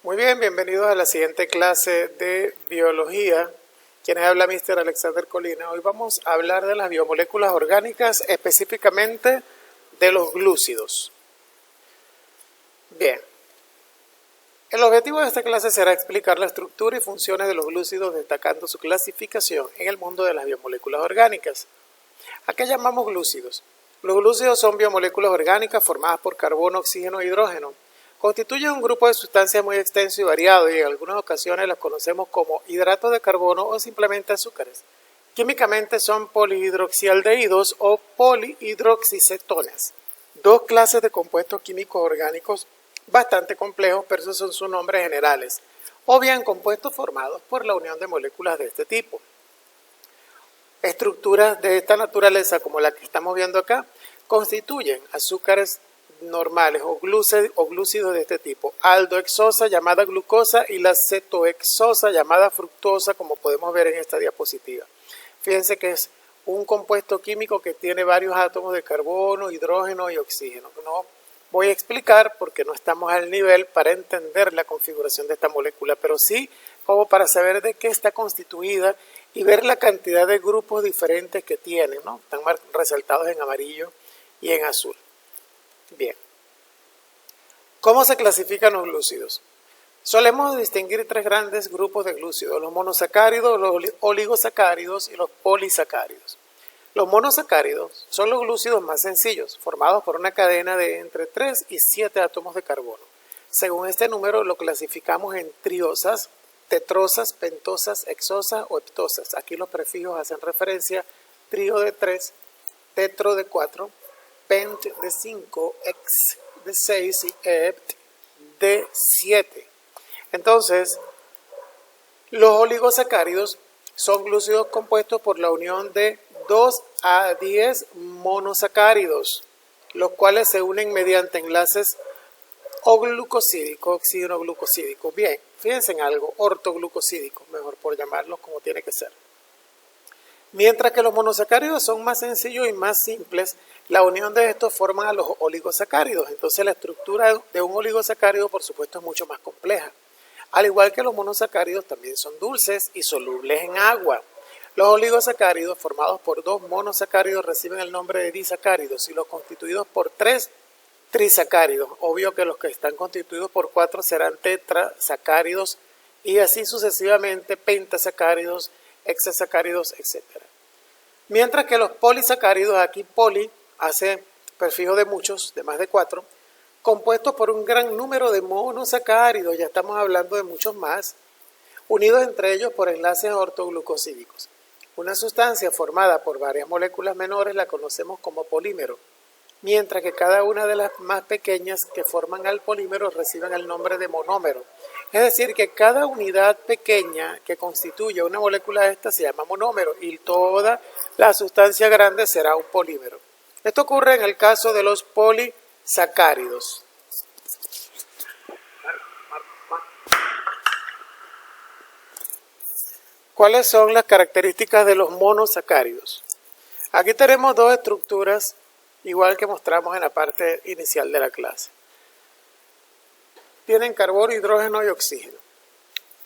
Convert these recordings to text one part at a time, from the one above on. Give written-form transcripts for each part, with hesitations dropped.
Muy bien, bienvenidos a la siguiente clase de biología. Quienes habla Mr. Alexander Colina. Hoy vamos a hablar de las biomoléculas orgánicas, específicamente de los glúcidos. Bien, el objetivo de esta clase será explicar la estructura y funciones de los glúcidos, destacando su clasificación en el mundo de las biomoléculas orgánicas. ¿A qué llamamos glúcidos? Los glúcidos son biomoléculas orgánicas formadas por carbono, oxígeno e hidrógeno. Constituyen un grupo de sustancias muy extenso y variado y en algunas ocasiones las conocemos como hidratos de carbono o simplemente azúcares. Químicamente son polihidroxialdehídos o polihidroxicetonas, dos clases de compuestos químicos orgánicos bastante complejos, pero esos son sus nombres generales, o bien compuestos formados por la unión de moléculas de este tipo. Estructuras de esta naturaleza, como la que estamos viendo acá, constituyen azúcares normales o glúcidos de este tipo: aldohexosa llamada glucosa y la cetohexosa llamada fructosa, como podemos ver en esta diapositiva. Fíjense que es un compuesto químico que tiene varios átomos de carbono, hidrógeno y oxígeno. No voy a explicar porque no estamos al nivel para entender la configuración de esta molécula, pero sí como para saber de qué está constituida y ver la cantidad de grupos diferentes que tiene, ¿no? Están resaltados en amarillo y en azul. Bien, ¿cómo se clasifican los glúcidos? Solemos distinguir tres grandes grupos de glúcidos: los monosacáridos, los oligosacáridos y los polisacáridos. Los monosacáridos son los glúcidos más sencillos, formados por una cadena de entre 3 y 7 átomos de carbono. Según este número lo clasificamos en triosas, tetrosas, pentosas, hexosas o heptosas. Aquí los prefijos hacen referencia: trío de 3, tetro de 4, pent de 5, hex de 6 y hept de 7. Entonces, los oligosacáridos son glúcidos compuestos por la unión de 2 a 10 monosacáridos, los cuales se unen mediante enlaces O-glucosídicos, oxígeno-glucosídicos. Bien, fíjense en algo, ortoglucosídicos, mejor por llamarlos como tiene que ser. Mientras que los monosacáridos son más sencillos y más simples, la unión de estos forman a los oligosacáridos. Entonces la estructura de un oligosacárido, por supuesto, es mucho más compleja. Al igual que los monosacáridos, también son dulces y solubles en agua. Los oligosacáridos, formados por 2 monosacáridos, reciben el nombre de disacáridos, y los constituidos por 3 trisacáridos. Obvio que los que están constituidos por 4 serán tetrasacáridos y así sucesivamente, pentasacáridos, hexasacáridos, etc. Mientras que los polisacáridos, aquí poli hace prefijo de muchos, de más de 4, compuestos por un gran número de monosacáridos, ya estamos hablando de muchos más, unidos entre ellos por enlaces ortoglucosídicos. Una sustancia formada por varias moléculas menores la conocemos como polímero, mientras que cada una de las más pequeñas que forman al polímero reciben el nombre de monómero. Es decir, que cada unidad pequeña que constituye una molécula de esta se llama monómero y toda la sustancia grande será un polímero. Esto ocurre en el caso de los polisacáridos. ¿Cuáles son las características de los monosacáridos? Aquí tenemos dos estructuras, igual que mostramos en la parte inicial de la clase. Tienen carbono, hidrógeno y oxígeno.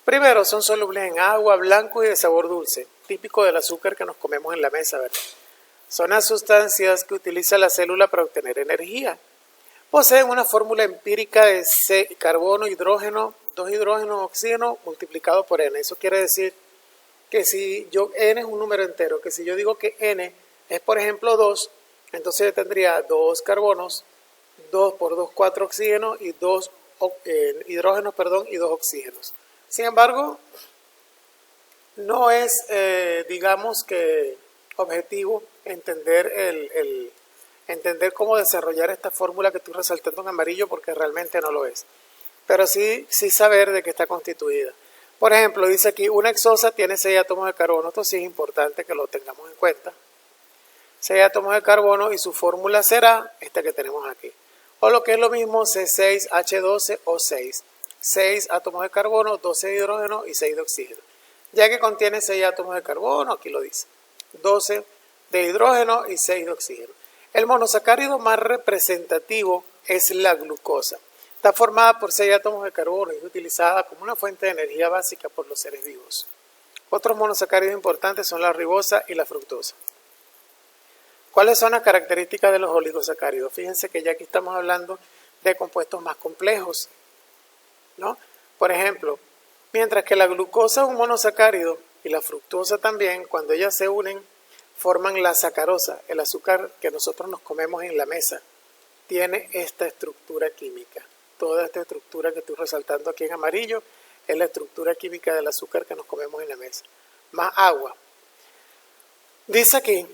Primero, son solubles en agua, blancos y de sabor dulce, típico del azúcar que nos comemos en la mesa, ¿verdad? Son las sustancias que utiliza la célula para obtener energía. Poseen una fórmula empírica de carbono, hidrógeno, 2 hidrógenos, oxígeno, multiplicado por n. Eso quiere decir que si n es un número entero, que si yo digo que n es, por ejemplo, 2, entonces yo tendría 2 carbonos, 2 por 2, 4 oxígenos y 2 hidrógenos, y 2 oxígenos. Sin embargo, no es, digamos que, objetivo entender entender cómo desarrollar esta fórmula que estoy resaltando en amarillo, porque realmente no lo es. Pero sí saber de qué está constituida. Por ejemplo, dice aquí, una hexosa tiene 6 átomos de carbono. Esto sí es importante que lo tengamos en cuenta. 6 átomos de carbono y su fórmula será esta que tenemos aquí. O lo que es lo mismo, C6H12O6. 6 átomos de carbono, 12 de hidrógeno y 6 de oxígeno. Ya que contiene 6 átomos de carbono, aquí lo dice, 12 de hidrógeno y 6 de oxígeno. El monosacárido más representativo es la glucosa. Está formada por 6 átomos de carbono y es utilizada como una fuente de energía básica por los seres vivos. Otros monosacáridos importantes son la ribosa y la fructosa. ¿Cuáles son las características de los oligosacáridos? Fíjense que ya aquí estamos hablando de compuestos más complejos, ¿no? Por ejemplo, mientras que la glucosa es un monosacárido y la fructosa también, cuando ellas se unen, forman la sacarosa, el azúcar que nosotros nos comemos en la mesa. Tiene esta estructura química. Toda esta estructura que estoy resaltando aquí en amarillo es la estructura química del azúcar que nos comemos en la mesa. Más agua. Dice aquí,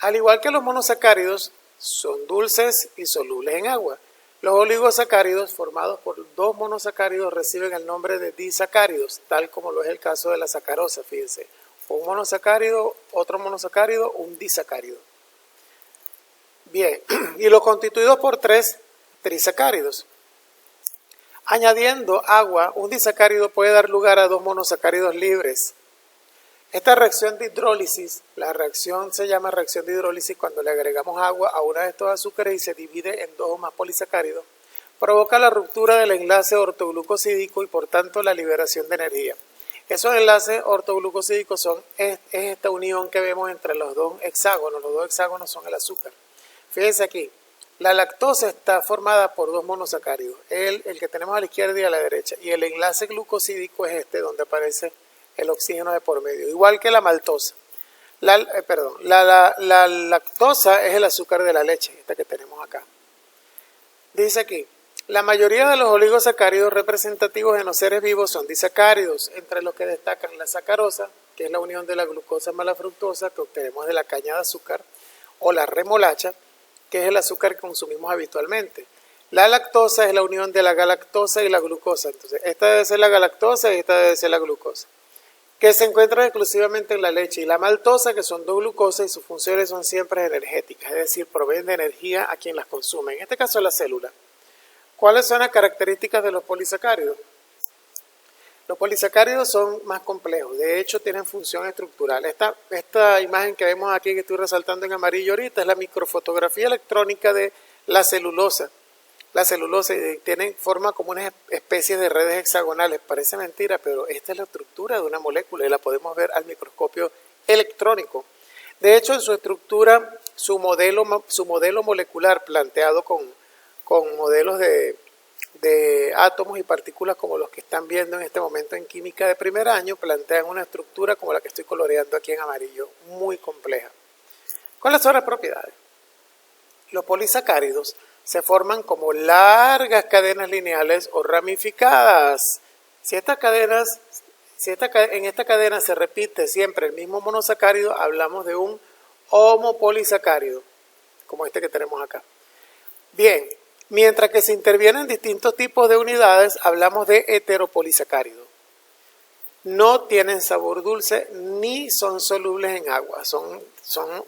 al igual que los monosacáridos, son dulces y solubles en agua. Los oligosacáridos formados por 2 monosacáridos reciben el nombre de disacáridos, tal como lo es el caso de la sacarosa, fíjense. Un monosacárido, otro monosacárido, un disacárido. Bien, y los constituidos por 3 trisacáridos. Añadiendo agua, un disacárido puede dar lugar a 2 monosacáridos libres. Esta reacción de hidrólisis, la reacción se llama reacción de hidrólisis cuando le agregamos agua a uno de estos azúcares y se divide en 2 o más polisacáridos, provoca la ruptura del enlace ortoglucosídico y por tanto la liberación de energía. Esos enlaces ortoglucosídicos es esta unión que vemos entre los 2 hexágonos. Los 2 hexágonos son el azúcar. Fíjense aquí, la lactosa está formada por 2 monosacáridos, el que tenemos a la izquierda y a la derecha, y el enlace glucosídico es este, donde aparece el oxígeno de por medio, igual que la maltosa. La lactosa es el azúcar de la leche, esta que tenemos acá. Dice aquí, la mayoría de los oligosacáridos representativos en los seres vivos son disacáridos, entre los que destacan la sacarosa, que es la unión de la glucosa más la fructosa que obtenemos de la caña de azúcar, o la remolacha, que es el azúcar que consumimos habitualmente. La lactosa es la unión de la galactosa y la glucosa. Entonces, esta debe ser la galactosa y esta debe ser la glucosa, que se encuentran exclusivamente en la leche. Y la maltosa, que son 2 glucosas y sus funciones son siempre energéticas, es decir, proveen de energía a quien las consume, en este caso la célula. ¿Cuáles son las características de los polisacáridos? Los polisacáridos son más complejos, de hecho tienen función estructural. Esta imagen que vemos aquí, que estoy resaltando en amarillo ahorita, es la microfotografía electrónica de la celulosa. La celulosa forma como unas especies de redes hexagonales, parece mentira, pero esta es la estructura de una molécula y la podemos ver al microscopio electrónico. De hecho, en su estructura, su modelo molecular planteado con modelos de átomos y partículas como los que están viendo en este momento en química de primer año, plantean una estructura como la que estoy coloreando aquí en amarillo, muy compleja. ¿Cuáles son las propiedades? Los polisacáridos se forman como largas cadenas lineales o ramificadas. Si en esta cadena se repite siempre el mismo monosacárido, hablamos de un homopolisacárido, como este que tenemos acá. Bien, mientras que se intervienen distintos tipos de unidades, hablamos de heteropolisacárido. No tienen sabor dulce ni son solubles en agua, son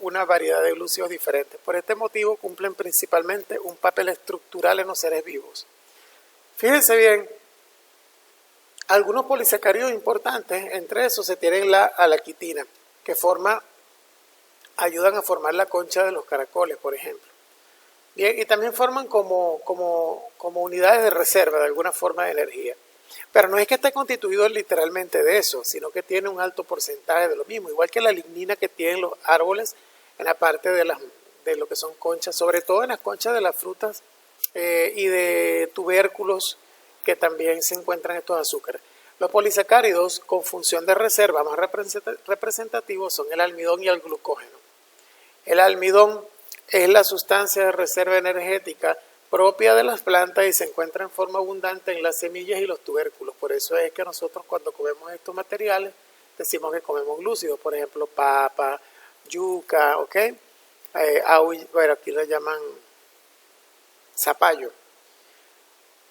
una variedad de glúcidos diferentes. Por este motivo cumplen principalmente un papel estructural en los seres vivos. Fíjense bien, algunos polisacáridos importantes, entre esos se tienen la alaquitina, que ayudan a formar la concha de los caracoles, por ejemplo. Bien, y también forman como unidades de reserva de alguna forma de energía. Pero no es que esté constituido literalmente de eso, sino que tiene un alto porcentaje de lo mismo, igual que la lignina que tienen los árboles en la parte de lo que son conchas, sobre todo en las conchas de las frutas y de tubérculos que también se encuentran estos azúcares. Los polisacáridos con función de reserva más representativos son el almidón y el glucógeno. El almidón es la sustancia de reserva energética propia de las plantas y se encuentra en forma abundante en las semillas y los tubérculos. Por eso es que nosotros cuando comemos estos materiales decimos que comemos glúcidos, por ejemplo papa, yuca, ¿ok? Bueno, aquí lo llaman zapallo.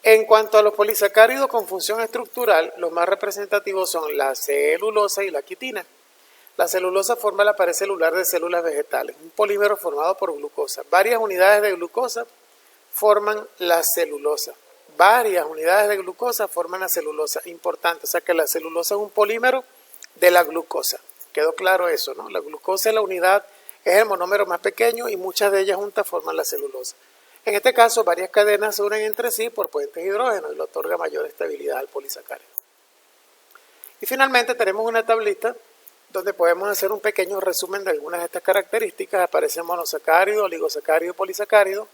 En cuanto a los polisacáridos con función estructural, los más representativos son la celulosa y la quitina. La celulosa forma la pared celular de células vegetales, un polímero formado por glucosa. Varias unidades de glucosa forman la celulosa. Varias unidades de glucosa forman la celulosa. Importante, o sea que la celulosa es un polímero de la glucosa. ¿Quedó claro eso, no? La glucosa es la unidad, es el monómero más pequeño y muchas de ellas juntas forman la celulosa. En este caso, varias cadenas se unen entre sí por puentes de hidrógeno y le otorga mayor estabilidad al polisacárido. Y finalmente tenemos una tablita donde podemos hacer un pequeño resumen de algunas de estas características. Aparecen monosacárido, oligosacárido, polisacárido.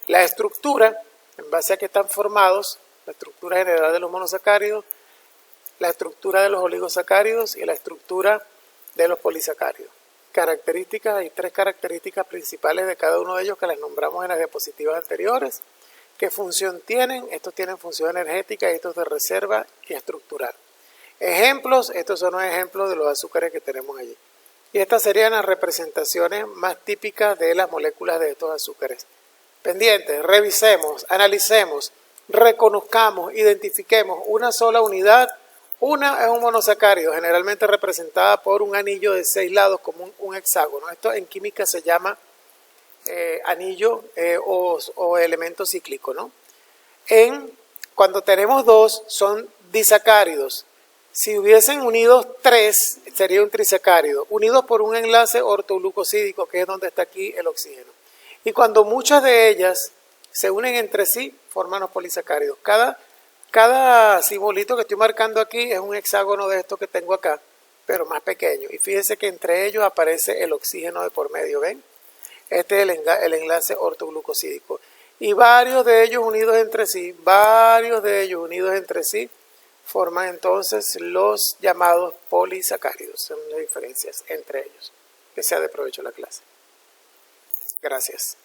La estructura, en base a que están formados, la estructura general de los monosacáridos, la estructura de los oligosacáridos y la estructura de los polisacáridos. Características, hay 3 características principales de cada uno de ellos que las nombramos en las diapositivas anteriores. ¿Qué función tienen? Estos tienen función energética y estos de reserva y estructural. Ejemplos, estos son los ejemplos de los azúcares que tenemos allí. Y estas serían las representaciones más típicas de las moléculas de estos azúcares. Pendientes, revisemos, analicemos, reconozcamos, identifiquemos una sola unidad. Una es un monosacárido, generalmente representada por un anillo de 6 lados como un hexágono. Esto en química se llama anillo o elemento cíclico, ¿no? Cuando tenemos 2 son disacáridos. Si hubiesen unidos 3, sería un trisacárido, unidos por un enlace ortoglucosídico, que es donde está aquí el oxígeno. Y cuando muchas de ellas se unen entre sí, forman los polisacáridos. Cada simbolito que estoy marcando aquí es un hexágono de esto que tengo acá, pero más pequeño. Y fíjense que entre ellos aparece el oxígeno de por medio, ¿ven? Este es el enlace ortoglucosídico. Y varios de ellos unidos entre sí, forman entonces los llamados polisacáridos. Son las diferencias entre ellos. Que sea de provecho la clase. Gracias.